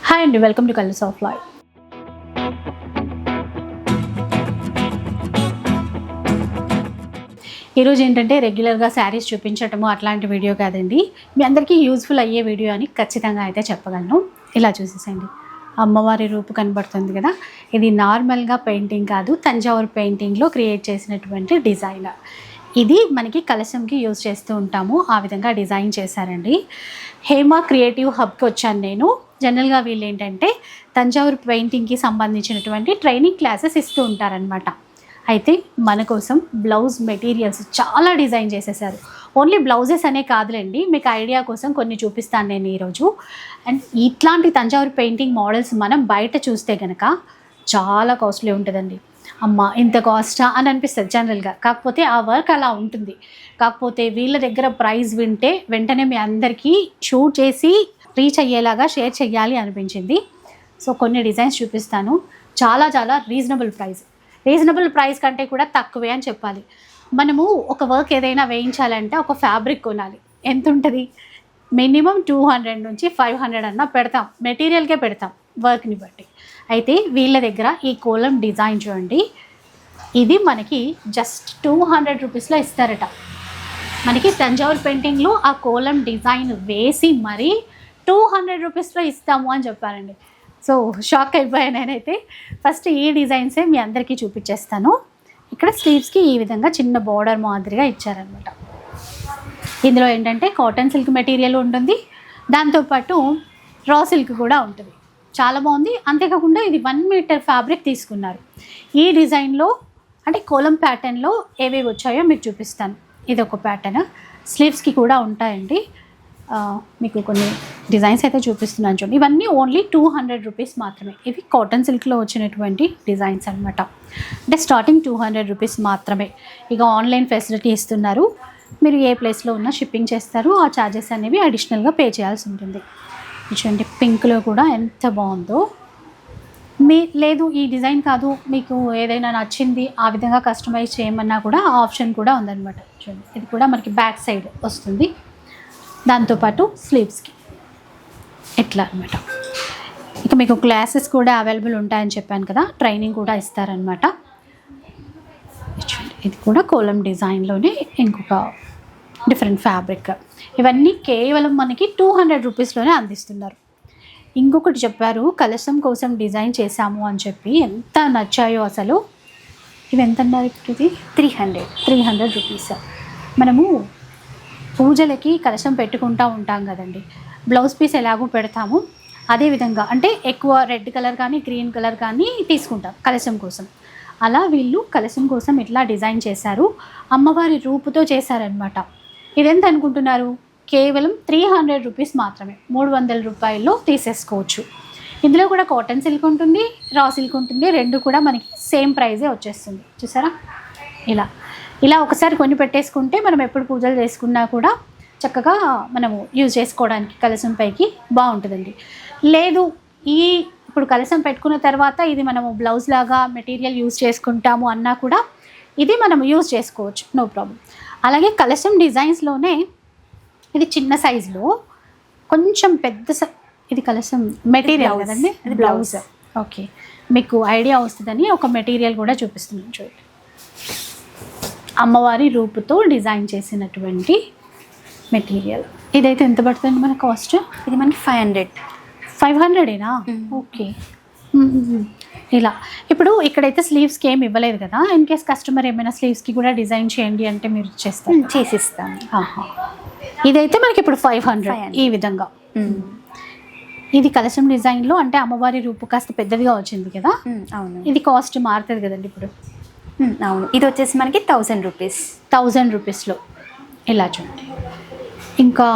Hi అండి, welcome to colours of life. ఈరోజు ఏంటంటే రెగ్యులర్గా శారీస్ చూపించటము అట్లాంటి వీడియో కాదండి, మీ అందరికీ యూజ్ఫుల్ అయ్యే వీడియో అని ఖచ్చితంగా అయితే చెప్పగలను. ఇలా చూసేసండి, అమ్మవారి రూపు కనబడుతుంది కదా, ఇది నార్మల్గా పెయింటింగ్ కాదు, తంజావూరు పెయింటింగ్లో క్రియేట్ చేసినటువంటి డిజైన్. ఇది మనకి కలశంకి యూజ్ చేస్తూ ఉంటాము, ఆ విధంగా డిజైన్ చేశారండి. హేమ క్రియేటివ్ హబ్కి వచ్చాను నేను. జనరల్గా వీళ్ళు ఏంటంటే తంజావూరు పెయింటింగ్కి సంబంధించినటువంటి ట్రైనింగ్ క్లాసెస్ ఇస్తూ ఉంటారనమాట. అయితే మన కోసం బ్లౌజ్ మెటీరియల్స్ చాలా డిజైన్ చేసేసారు. ఓన్లీ బ్లౌజెస్ అనే కాదులేండి, మీకు ఐడియా కోసం కొన్ని చూపిస్తాను నేను ఈరోజు. అండ్ ఇట్లాంటి తంజావూరు పెయింటింగ్ మోడల్స్ మనం బయట చూస్తే కనుక చాలా కాస్ట్లీ ఉంటుందండి. అమ్మ ఇంత కాస్టా అని అనిపిస్తుంది జనరల్గా, కాకపోతే ఆ వర్క్ అలా ఉంటుంది. కాకపోతే వీళ్ళ దగ్గర ప్రైస్ వింటే వెంటనే మీ అందరికీ షూట్ చేసి రీచ్ అయ్యేలాగా షేర్ చేయాలి అనిపించింది. సో కొన్ని డిజైన్స్ చూపిస్తాను. చాలా చాలా రీజనబుల్ ప్రైస్ కంటే కూడా తక్కువే అని చెప్పాలి. మనము ఒక వర్క్ ఏదైనా వేయించాలంటే ఒక ఫ్యాబ్రిక్ కొనాలి, ఎంత ఉంటుంది? మినిమం 200 నుంచి 500 అన్నా పెడతాం, మెటీరియల్కే పెడతాం వర్క్ని బట్టి. అయితే వీళ్ళ దగ్గర ఈ కోలం డిజైన్ చూడండి, ఇది మనకి జస్ట్ 200 రూపీస్లో ఇస్తారట. మనకి తంజావూరు పెయింటింగ్లో ఆ కోలం డిజైన్ వేసి మరీ 200 రూపీస్లో ఇస్తాము అని చెప్పారండి. సో షాక్ అయిపోయాను నేనైతే. ఫస్ట్ ఈ డిజైన్సే మీ అందరికీ చూపించేస్తాను. ఇక్కడ స్లీవ్స్కి ఈ విధంగా చిన్న బార్డర్ మాదిరిగా ఇచ్చారనమాట. ఇందులో ఏంటంటే కాటన్ సిల్క్ మెటీరియల్ ఉంటుంది, దాంతోపాటు రా సిల్క్ కూడా ఉంటుంది. చాలా బాగుంది. అంతేకాకుండా ఇది 1 మీటర్ ఫ్యాబ్రిక్ తీసుకున్నారు. ఈ డిజైన్లో అంటే కోలం ప్యాటర్న్లో ఏవేవి వచ్చాయో మీకు చూపిస్తాను. ఇది ఒక ప్యాటర్న్, స్లీవ్స్కి కూడా ఉంటాయండి. మీకు కొన్ని డిజైన్స్ అయితే చూపిస్తున్నాను చూడండి. ఇవన్నీ ఓన్లీ 200 రూపీస్ మాత్రమే. ఇవి కాటన్ సిల్క్లో వచ్చినటువంటి డిజైన్స్ అనమాట. అంటే స్టార్టింగ్ 200 రూపీస్ మాత్రమే. ఇక ఆన్లైన్ ఫెసిలిటీ ఇస్తున్నారు, మీరు ఏ ప్లేస్లో ఉన్నా షిప్పింగ్ చేస్తారు, ఆ ఛార్జెస్ అనేవి అడిషనల్గా పే చేయాల్సి ఉంటుంది. చూడండి పింక్లో కూడా ఎంత బాగుందో. లేదు ఈ డిజైన్ కాదు, మీకు ఏదైనా నచ్చింది ఆ విధంగా కస్టమైజ్ చేయమన్నా కూడా ఆ ఆప్షన్ కూడా ఉందన్నమాట. చూడండి ఇది కూడా మనకి బ్యాక్ సైడ్ వస్తుంది, దాంతోపాటు స్లీవ్స్కి ఇట్లా అనమాట. ఇక మీకు క్లాసెస్ కూడా అవైలబుల్ ఉంటాయని చెప్పాను కదా, ట్రైనింగ్ కూడా ఇస్తారనమాట. ఇది కూడా కోలం డిజైన్లోనే ఇంకొక డిఫరెంట్ ఫ్యాబ్రిక్. ఇవన్నీ కేవలం మనకి 200 రూపీస్లోనే అందిస్తున్నారు. ఇంకొకటి చెప్పారు, కలశం కోసం డిజైన్ చేశాము అని చెప్పి, ఎంత నచ్చాయో అసలు. ఇవి ఎంత అన్నారు? ఇది 300 రూపీస్. మనము పూజలకి కలశం పెట్టుకుంటూ ఉంటాం కదండి, బ్లౌజ్ పీస్ ఎలాగో పెడతాము అదేవిధంగా, అంటే ఎక్కువ రెడ్ కలర్ కానీ గ్రీన్ కలర్ కానీ తీసుకుంటాం కలశం కోసం. అలా వీళ్ళు కలశం కోసం ఇట్లా డిజైన్ చేశారు, అమ్మవారి రూపుతో చేశారనమాట. ఇదెంత అనుకుంటున్నారు? కేవలం 300 రూపీస్ మాత్రమే. 300 రూపాయల్లో తీసేసుకోవచ్చు. ఇందులో కూడా కాటన్ సిల్క్ ఉంటుంది, రా సిల్క్ ఉంటుంది, రెండు కూడా మనకి సేమ్ ప్రైజే వచ్చేస్తుంది. చూసారా, ఇలా ఒకసారి కొని పెట్టేసుకుంటే మనం ఎప్పుడు పూజలు చేసుకున్నా కూడా చక్కగా మనము యూజ్ చేసుకోవడానికి కలశం పైకి బాగుంటుందండి. లేదు ఇప్పుడు కలశం పెట్టుకున్న తర్వాత ఇది మనము బ్లౌజ్ లాగా మెటీరియల్ యూజ్ చేసుకుంటాము అన్నా కూడా ఇది మనం యూజ్ చేసుకోవచ్చు, నో ప్రాబ్లం. అలాగే కలశం డిజైన్స్లోనే ఇది చిన్న సైజులో కొంచెం పెద్ద ఇది కలశం మెటీరియల్ కదండి, అది బ్లౌజ్. ఓకే, మీకు ఐడియా వస్తుందని ఒక మెటీరియల్ కూడా చూపిస్తున్నాను చూడండి. అమ్మవారి రూపుతో డిజైన్ చేసినటువంటి మెటీరియల్. ఇదైతే ఎంత పడుతుంది మన కాస్ట్? ఇది మనకి 500ఏనా? ఓకే. ఇలా ఇప్పుడు ఇక్కడైతే స్లీవ్స్కి ఏమి ఇవ్వలేదు కదా, ఇన్ కేస్ కస్టమర్ ఏమైనా స్లీవ్స్కి కూడా డిజైన్ చేయండి అంటే మీరు చేసిస్తాను. ఇదైతే మనకి ఇప్పుడు 500 ఈ విధంగా. ఇది కలశం డిజైన్లో అంటే అమ్మవారి రూపు కాస్త పెద్దదిగా వచ్చింది కదా. అవును, ఇది కాస్ట్ మారుతుంది కదండి ఇప్పుడు. అవును, ఇది వచ్చేసి మనకి 1000 రూపీస్లో. ఇలా చూడండి, ఇంకా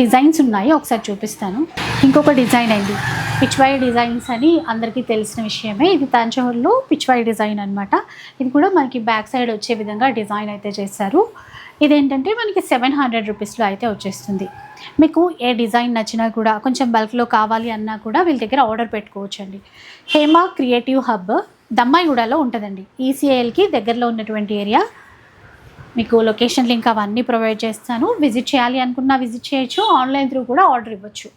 డిజైన్స్ ఉన్నాయి, ఒకసారి చూపిస్తాను. ఇంకొక డిజైన్ అయింది పిచ్వాయి డిజైన్స్ అని అందరికీ తెలిసిన విషయమే. ఇది తంజావూరులో పిచ్వాయి డిజైన్ అనమాట. ఇది కూడా మనకి బ్యాక్ సైడ్ వచ్చే విధంగా డిజైన్ అయితే చేశారు. ఇదేంటంటే మనకి 700 రూపీస్లో అయితే వచ్చేస్తుంది. మీకు ఏ డిజైన్ నచ్చినా కూడా కొంచెం బల్క్లో కావాలి అన్నా కూడా వీళ్ళ దగ్గర ఆర్డర్ పెట్టుకోవచ్చండి. హేమ క్రియేటివ్ హబ్ దమ్మాయిగూడలో ఉంటుందండి, ఈసీఐఎల్కి దగ్గరలో ఉన్నటువంటి ఏరియా. మీకు లొకేషన్ లింక్ అవన్నీ ప్రొవైడ్ చేస్తాను. విజిట్ చేయాలి అనుకున్నా విజిట్ చేయొచ్చు, ఆన్లైన్ త్రూ కూడా ఆర్డర్ ఇవ్వచ్చు.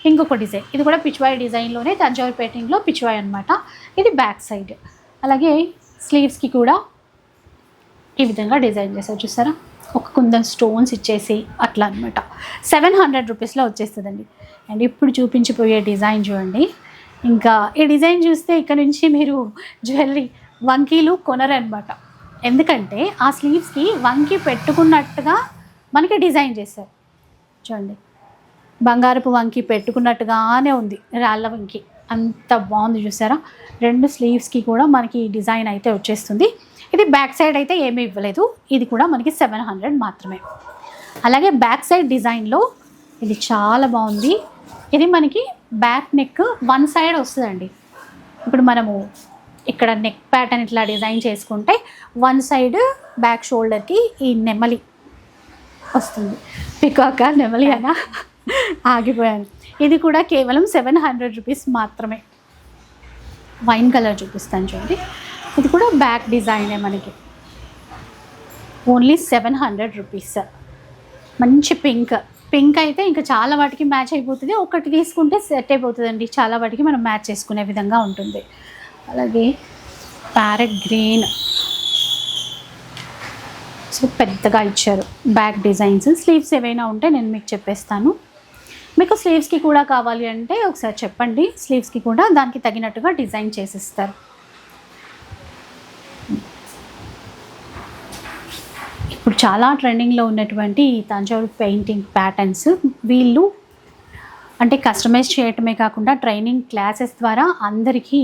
ఇంకొక డిజైన్, ఇది కూడా పిచ్వాయ్ డిజైన్లోనే తంజావూరు పెయింటింగ్లో పిచ్వాయ్ అనమాట. ఇది బ్యాక్ సైడ్. అలాగే స్లీవ్స్కి కూడా ఈ విధంగా డిజైన్ చేశారు చూసారా, ఒక కుందన్ స్టోన్స్ ఇచ్చేసి అట్లా అనమాట. 700 రూపీస్లో వచ్చేస్తుందండి. అండ్ ఇప్పుడు చూపించిపోయే డిజైన్ చూడండి. ఇంకా ఈ డిజైన్ చూస్తే ఇక్కడ నుంచి మీరు జ్యువెలరీ వంకీలు కొనరనమాట. ఎందుకంటే ఆ స్లీవ్స్కి వంకి పెట్టుకున్నట్టుగా మనకి డిజైన్ చేశారు చూడండి. బంగారపు వంకి పెట్టుకున్నట్టుగానే ఉంది, రాళ్ళ వంకి, అంత బాగుంది చూసారా. 2 స్లీవ్స్కి కూడా మనకి డిజైన్ అయితే వచ్చేస్తుంది. ఇది బ్యాక్ సైడ్ అయితే ఏమీ ఇవ్వలేదు, ఇది కూడా మనకి 700 మాత్రమే. అలాగే బ్యాక్ సైడ్ డిజైన్లో ఇది చాలా బాగుంది. ఇది మనకి బ్యాక్ నెక్ 1 సైడ్ వస్తుందండి. ఇప్పుడు మనము ఇక్కడ నెక్ ప్యాటర్న్ ఇట్లా డిజైన్ చేసుకుంటే 1 సైడ్ బ్యాక్ షోల్డర్కి ఈ నెమలి వస్తుంది. పికాక నెమలి అనా ఆగిపోయాను. ఇది కూడా కేవలం 700 రూపీస్ మాత్రమే. వైన్ కలర్ చూపిస్తాను చూడండి. ఇది కూడా బ్యాక్ డిజైనే మనకి, ఓన్లీ 700 రూపీస్. మంచి పింక్ అయితే ఇంకా చాలా వాటికి మ్యాచ్ అయిపోతుంది. ఒకటి తీసుకుంటే సెట్ అయిపోతుందండి, చాలా వాటికి మనం మ్యాచ్ చేసుకునే విధంగా ఉంటుంది. అలాగే ప్యారెట్ గ్రీన్, సో పెద్దగా ఇచ్చారు బ్యాక్ డిజైన్స్. స్లీవ్స్ ఏవైనా ఉంటే నేను మీకు చెప్పేస్తాను. మీకు స్లీవ్స్కి కూడా కావాలి అంటే ఒకసారి చెప్పండి, స్లీవ్స్కి కూడా దానికి తగినట్టుగా డిజైన్ చేసిస్తారు. ఇప్పుడు చాలా ట్రెండింగ్లో ఉన్నటువంటి ఈ తంజావూరు పెయింటింగ్ ప్యాటర్న్స్ వీళ్ళు అంటే కస్టమైజ్ చేయటమే కాకుండా ట్రైనింగ్ క్లాసెస్ ద్వారా అందరికీ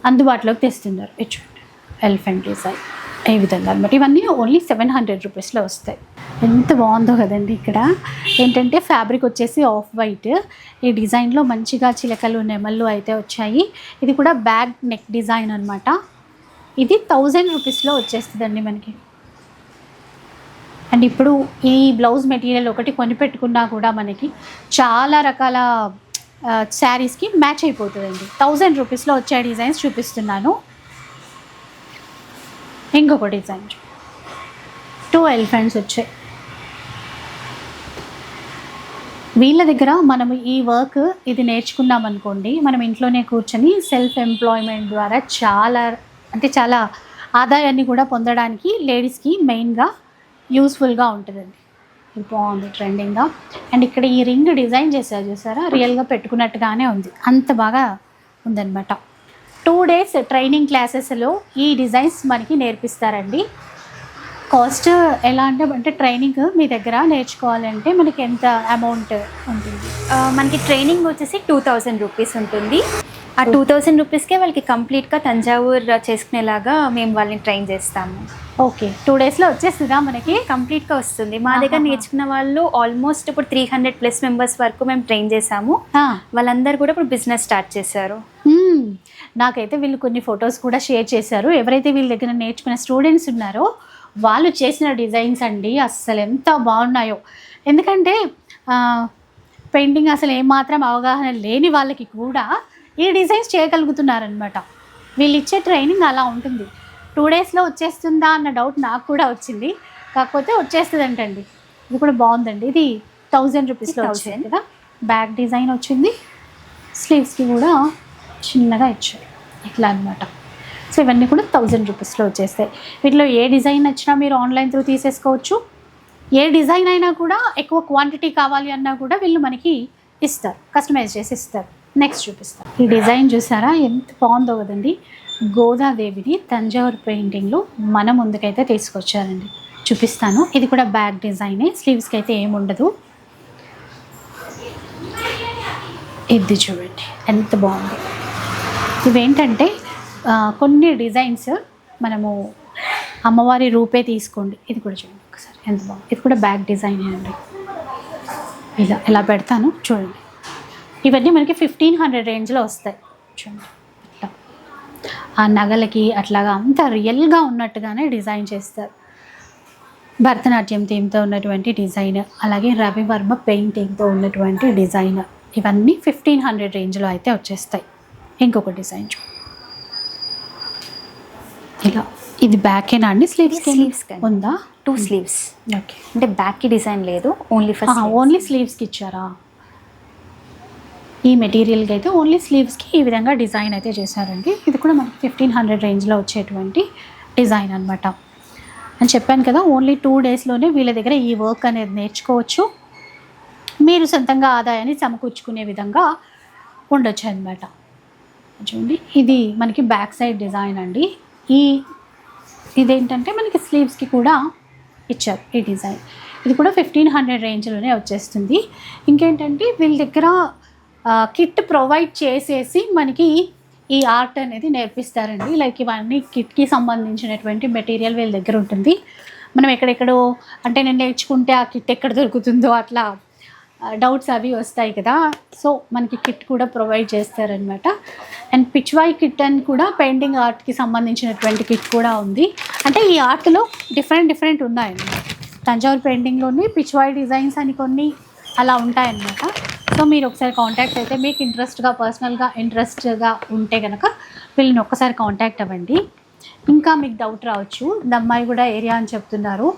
అందుబాటులోకి తెస్తున్నారు. ఎలిఫెంట్ డిజైన్ ఈ విధంగా అనమాట. ఇవన్నీ ఓన్లీ 700 రూపీస్లో వస్తాయి. ఎంత బాగుందో కదండి. ఇక్కడ ఏంటంటే ఫ్యాబ్రిక్ వచ్చేసి ఆఫ్ వైట్, ఈ డిజైన్లో మంచిగా చిలకలు నెమళ్ళు అయితే వచ్చాయి. ఇది కూడా బ్యాక్ నెక్ డిజైన్ అనమాట. ఇది 1000 రూపీస్లో వచ్చేస్తుందండి మనకి. అండ్ ఇప్పుడు ఈ బ్లౌజ్ మెటీరియల్ ఒకటి కొనిపెట్టుకున్నా కూడా మనకి చాలా రకాల శారీస్కి మ్యాచ్ అయిపోతుందండి. 1000 రూపీస్లో వచ్చే డిజైన్స్ చూపిస్తున్నాను. ఇంకొక డిజైన్ 2 ఎలిఫెంట్స్ వచ్చాయి. వీళ్ళ దగ్గర మనము ఈ వర్క్ ఇది నేర్చుకున్నాం అనుకోండి, మనం ఇంట్లోనే కూర్చొని సెల్ఫ్ ఎంప్లాయ్మెంట్ ద్వారా చాలా ఆదాయాన్ని కూడా పొందడానికి లేడీస్కి మెయిన్గా యూస్ఫుల్గా ఉంటుందండి. ఇది బాగుంది ట్రెండింగ్గా. అండ్ ఇక్కడ ఈ రింగ్ డిజైన్ చేశారు చూసారా, రియల్గా పెట్టుకున్నట్టుగానే ఉంది, అంత బాగా ఉందన్నమాట. 2 days ట్రైనింగ్ క్లాసెస్లో ఈ డిజైన్స్ మనకి నేర్పిస్తారండి. కాస్ట్ ఎలా అంటే ట్రైనింగ్ మీ దగ్గర నేర్చుకోవాలంటే మనకి ఎంత అమౌంట్ ఉంటుంది? మనకి ట్రైనింగ్ వచ్చేసి 2000 రూపీస్ ఉంటుంది. ఆ 2000 రూపీస్కే వాళ్ళకి కంప్లీట్గా తంజావూరు చేసుకునేలాగా మేము వాళ్ళని ట్రైన్ చేస్తాము. ఓకే, 2 daysలో వచ్చేస్తుందా మనకి? కంప్లీట్గా వస్తుంది. మా దగ్గర నేర్చుకున్న వాళ్ళు ఆల్మోస్ట్ ఇప్పుడు 300+ మెంబర్స్ వరకు మేము ట్రైన్ చేసాము. వాళ్ళందరూ కూడా ఇప్పుడు బిజినెస్ స్టార్ట్ చేశారు. నాకైతే వీళ్ళు కొన్ని ఫొటోస్ కూడా షేర్ చేశారు. ఎవరైతే వీళ్ళ దగ్గర నేర్చుకున్న స్టూడెంట్స్ ఉన్నారో వాళ్ళు చేసిన డిజైన్స్ అండి అస్సలు ఎంత బాగున్నాయో. ఎందుకంటే పెయింటింగ్ అసలు ఏమాత్రం అవగాహన లేని వాళ్ళకి కూడా ఈ డిజైన్స్ చేయగలుగుతున్నారనమాట. వీళ్ళు ఇచ్చే ట్రైనింగ్ అలా ఉంటుంది. 2 daysలో వచ్చేస్తుందా అన్న డౌట్ నాకు కూడా వచ్చింది, కాకపోతే వచ్చేస్తుందంటండి. ఇది కూడా బాగుందండి. ఇది 1000 రూపీస్లో వచ్చింది కదా. బ్యాక్ డిజైన్ వచ్చింది, స్లీవ్స్కి కూడా చిన్నగా ఇచ్చారు ఇట్లా అనమాట. సో ఇవన్నీ కూడా 1000 రూపీస్లో వచ్చేస్తాయి. వీటిలో ఏ డిజైన్ నచ్చినా మీరు ఆన్లైన్ త్రూ తీసేసుకోవచ్చు. ఏ డిజైన్ అయినా కూడా ఎక్కువ క్వాంటిటీ కావాలి అన్నా కూడా వీళ్ళు మనకి ఇస్తారు, కస్టమైజ్ చేసి ఇస్తారు. నెక్స్ట్ చూపిస్తారు. ఈ డిజైన్ చూసారా ఎంత బాగుందో కదండి. గోదాదేవిని తంజావూరు పెయింటింగ్లో మన ముందుకైతే తీసుకొచ్చారండి. చూపిస్తాను. ఇది కూడా బ్యాక్ డిజైనే, స్లీవ్స్కి అయితే ఏముండదు. ఇది చూడండి ఎంత బాగుంది. ఇవేంటంటే కొన్ని డిజైన్స్ మనము అమ్మవారి రూపే తీసుకోండి. ఇది కూడా చూడండి ఒకసారి ఎంత బాగుంది. ఇది కూడా బ్యాక్ డిజైన్ అండి. ఇలా పెడతాను చూడండి. ఇవన్నీ మనకి 1500 రేంజ్లో వస్తాయి చూడండి. ఇట్లా ఆ నగలకి అట్లాగా అంత రియల్గా ఉన్నట్టుగానే డిజైన్ చేస్తారు. భరతనాట్యం థీమ్తో ఉన్నటువంటి డిజైన్, అలాగే రవివర్మ పెయింటింగ్తో ఉన్నటువంటి డిజైన్, ఇవన్నీ 1500 రేంజ్లో అయితే వచ్చేస్తాయి. ఇంకొక డిజైన్ ఇలా, ఇది బ్యాకేనా అండి? స్లీవ్స్ ఉందా? 2 స్లీవ్స్. ఓకే, అంటే బ్యాక్కి డిజైన్ లేదు, ఓన్లీ స్లీవ్స్కి ఇచ్చారా? ఈ మెటీరియల్కి అయితే ఓన్లీ స్లీవ్స్కి ఈ విధంగా డిజైన్ అయితే చేశారండి. ఇది కూడా మనకి 1500 రేంజ్లో వచ్చేటువంటి డిజైన్ అనమాట. అని చెప్పాను కదా, ఓన్లీ 2 డేస్లోనే వీళ్ళ దగ్గర ఈ వర్క్ అనేది నేర్చుకోవచ్చు. మీరు సొంతంగా ఆదాయాన్ని సమకూర్చుకునే విధంగా ఉండొచ్చు అనమాట. చూడండి, ఇది మనకి బ్యాక్ సైడ్ డిజైన్ అండి. ఇదేంటంటే మనకి స్లీవ్స్కి కూడా ఇచ్చారు ఈ డిజైన్. ఇది కూడా 1500 రేంజ్లోనే వచ్చేస్తుంది. ఇంకేంటంటే వీళ్ళ దగ్గర కిట్ ప్రొవైడ్ చేసేసి మనకి ఈ ఆర్ట్ అనేది నేర్పిస్తారండి. లైక్ ఇవన్నీ కిట్కి సంబంధించినటువంటి మెటీరియల్ వీళ్ళ దగ్గర ఉంటుంది. మనం ఎక్కడెక్కడో అంటే నేను నేర్చుకుంటే ఆ కిట్ ఎక్కడ దొరుకుతుందో అట్లా డౌట్స్ అవి వస్తాయి కదా. సో మనకి కిట్ కూడా ప్రొవైడ్ చేస్తారనమాట. అండ్ పిచ్వాయ్ కిట్ అని కూడా పెయింటింగ్ ఆర్ట్కి సంబంధించినటువంటి కిట్ కూడా ఉంది. అంటే ఈ ఆర్ట్లో డిఫరెంట్ ఉన్నాయండి. తంజావూరు పెయింటింగ్లోని పిచ్వాయ్ డిజైన్స్ అని కొన్ని అలా ఉంటాయన్నమాట. సో మీరు ఒకసారి కాంటాక్ట్ అయితే మీకు పర్సనల్గా ఇంట్రెస్ట్గా ఉంటే కనుక వీళ్ళని ఒక్కసారి కాంటాక్ట్ అవ్వండి. ఇంకా మీకు డౌట్ రావచ్చు, దమ్మాయిగూడ ఏరియా అని చెప్తున్నారు,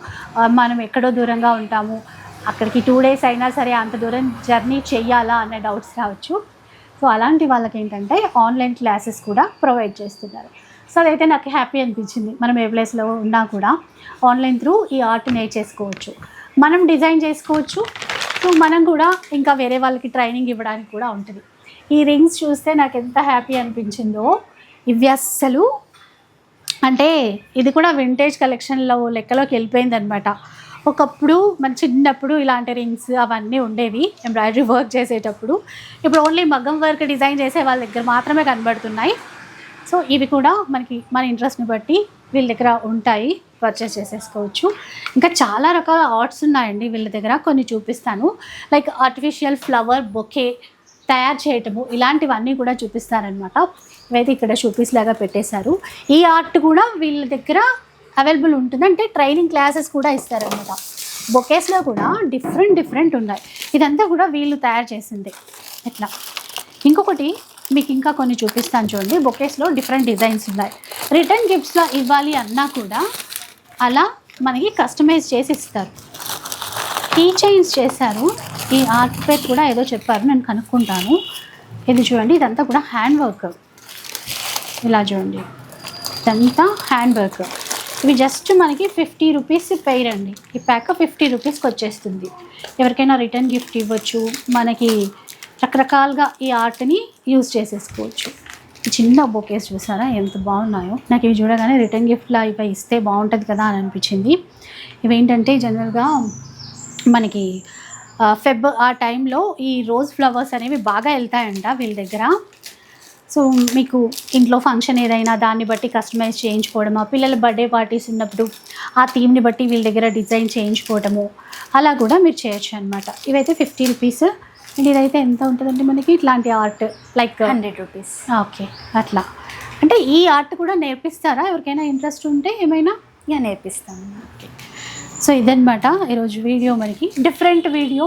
మనం ఎక్కడో దూరంగా ఉంటాము, అక్కడికి 2 డేస్ అయినా సరే అంత దూరం జర్నీ చెయ్యాలా అనే డౌట్స్ రావచ్చు. సో అలాంటి వాళ్ళకి ఏంటంటే ఆన్లైన్ క్లాసెస్ కూడా ప్రొవైడ్ చేస్తున్నారు. సో అదైతే నాకు హ్యాపీ అనిపించింది. మనం ఏ ప్లేస్లో ఉన్నా కూడా ఆన్లైన్ త్రూ ఈ ఆర్ట్ నేర్చేసుకోవచ్చు, మనం డిజైన్ చేసుకోవచ్చు. సో మనం కూడా ఇంకా వేరే వాళ్ళకి ట్రైనింగ్ ఇవ్వడానికి కూడా ఉంటుంది. ఈ రింగ్స్ చూస్తే నాకు ఎంత హ్యాపీ అనిపించిందో. ఇవి అస్సలు అంటే ఇది కూడా వింటేజ్ కలెక్షన్లో లెక్కలోకి వెళ్ళిపోయింది అనమాట. ఒకప్పుడు మన చిన్నప్పుడు ఇలాంటి రింగ్స్ అవన్నీ ఉండేవి ఎంబ్రాయిడరీ వర్క్ చేసేటప్పుడు. ఇప్పుడు ఓన్లీ మగ్గం వర్క్ డిజైన్ చేసే వాళ్ళ దగ్గర మాత్రమే కనబడుతున్నాయి. సో ఇవి కూడా మనకి మన ఇంట్రెస్ట్ని బట్టి వీళ్ళ దగ్గర ఉంటాయి, పర్చేస్ చేసేసుకోవచ్చు. ఇంకా చాలా రకాల ఆర్ట్స్ ఉన్నాయండి వీళ్ళ దగ్గర, కొన్ని చూపిస్తాను. లైక్ ఆర్టిఫిషియల్ ఫ్లవర్ బొకే తయారు చేయటము, ఇలాంటివన్నీ కూడా చూపిస్తారనమాట. ఇవైతే ఇక్కడ షోపీస్ లాగా పెట్టేశారు. ఈ ఆర్ట్ కూడా వీళ్ళ దగ్గర అవైలబుల్ ఉంటుంది. అంటే ట్రైనింగ్ క్లాసెస్ కూడా ఇస్తారనమాట. బొకేస్లో కూడా డిఫరెంట్ ఉన్నాయి. ఇదంతా కూడా వీళ్ళు తయారు చేసింది. ఇట్లా ఇంకొకటి మీకు ఇంకా కొన్ని చూపిస్తాను చూడండి. బొకేస్లో డిఫరెంట్ డిజైన్స్ ఉన్నాయి. రిటర్న్ గిఫ్ట్స్లో ఇవ్వాలి అన్నా కూడా అలా మనకి కస్టమైజ్ చేసి ఇస్తారు. కీ చైన్స్ చేశారు. ఈ ఆర్ట్ పేరు కూడా ఏదో చెప్పారు, నేను కనుక్కుంటాను. ఇది చూడండి, ఇదంతా కూడా హ్యాండ్ వర్క్. ఇలా చూడండి, ఇదంతా హ్యాండ్ వర్క్. ఇవి జస్ట్ మనకి 50 రూపీస్ పెయిర్ అండి. ఈ ప్యాక్ 50 రూపీస్కి వచ్చేస్తుంది. ఎవరికైనా రిటర్న్ గిఫ్ట్ ఇవ్వచ్చు. మనకి రకరకాలుగా ఈ ఆర్ట్ని యూజ్ చేసేసుకోవచ్చు. చిన్న బొకేస్ చూసారా ఎంత బాగున్నాయో. నాకు ఇవి చూడగానే రిటర్న్ గిఫ్ట్లా ఇవి ఇస్తే బాగుంటుంది కదా అని అనిపించింది. ఇవేంటంటే జనరల్గా మనకి ఫెబ్ ఆ టైంలో ఈ రోజ్ ఫ్లవర్స్ అనేవి బాగా వెళ్తాయంట వీళ్ళ దగ్గర. సో మీకు ఇంట్లో ఫంక్షన్ ఏదైనా దాన్ని బట్టి కస్టమైజ్ చేయించుకోవడము, పిల్లల బర్త్డే పార్టీస్ ఉన్నప్పుడు ఆ థీమ్ని బట్టి వీళ్ళ దగ్గర డిజైన్ చేయించుకోవటము అలా కూడా మీరు చేయొచ్చు అనమాట. ఇవైతే 50 రూపీస్. అండ్ ఇదైతే ఎంత ఉంటుందండి మనకి ఇట్లాంటి ఆర్ట్ లైక్ 100 రూపీస్. ఓకే, అట్లా అంటే ఈ ఆర్ట్ కూడా నేర్పిస్తారా ఎవరికైనా ఇంట్రెస్ట్ ఉంటే ఏమైనా? యా, నేర్పిస్తాను. ఓకే, సో ఇదనమాట ఈరోజు వీడియో. మనకి డిఫరెంట్ వీడియో,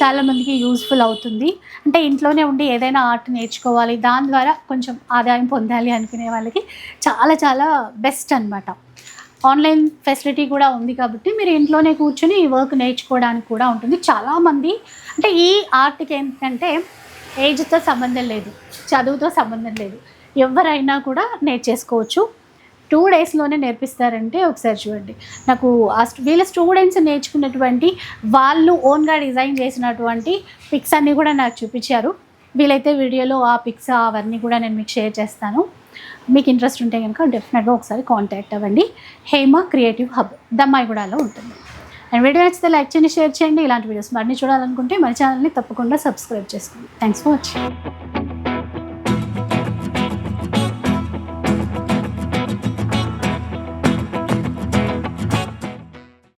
చాలామందికి యూస్ఫుల్ అవుతుంది. అంటే ఇంట్లోనే ఉండి ఏదైనా ఆర్ట్ నేర్చుకోవాలి, దాని ద్వారా కొంచెం ఆదాయం పొందాలి అనుకునే వాళ్ళకి చాలా బెస్ట్ అనమాట. ఆన్లైన్ ఫెసిలిటీ కూడా ఉంది కాబట్టి మీరు ఇంట్లోనే కూర్చొని ఈ వర్క్ నేర్చుకోవడానికి కూడా ఉంటుంది. చాలామంది అంటే ఈ ఆర్ట్కి ఏంటంటే ఏజ్తో సంబంధం లేదు, చదువుతో సంబంధం లేదు, ఎవరైనా కూడా నేర్చేసుకోవచ్చు. 2 డేస్లోనే నేర్పిస్తారంటే ఒకసారి చూడండి. నాకు వీళ్ళ స్టూడెంట్స్ నేర్చుకున్నటువంటి వాళ్ళు ఓన్గా డిజైన్ చేసినటువంటి పిక్స్ అన్నీ కూడా నాకు చూపించారు. వీలైతే వీడియోలో ఆ పిక్స్ అవన్నీ కూడా నేను మీకు షేర్ చేస్తాను. మీకు ఇంట్రెస్ట్ ఉంటే కనుక డెఫినెట్గా ఒకసారి కాంటాక్ట్ అవ్వండి. హేమ క్రియేటివ్ హబ్ దమ్మాయిగూడలో ఉంటుంది. అండ్ వీడియో నచ్చితే లైక్ చేయండి, షేర్ చేయండి. ఇలాంటి వీడియోస్ మరిన్ని చూడాలనుకుంటే మన ఛానల్ని తప్పకుండా సబ్స్క్రైబ్ చేసుకోండి. Thanks for watching.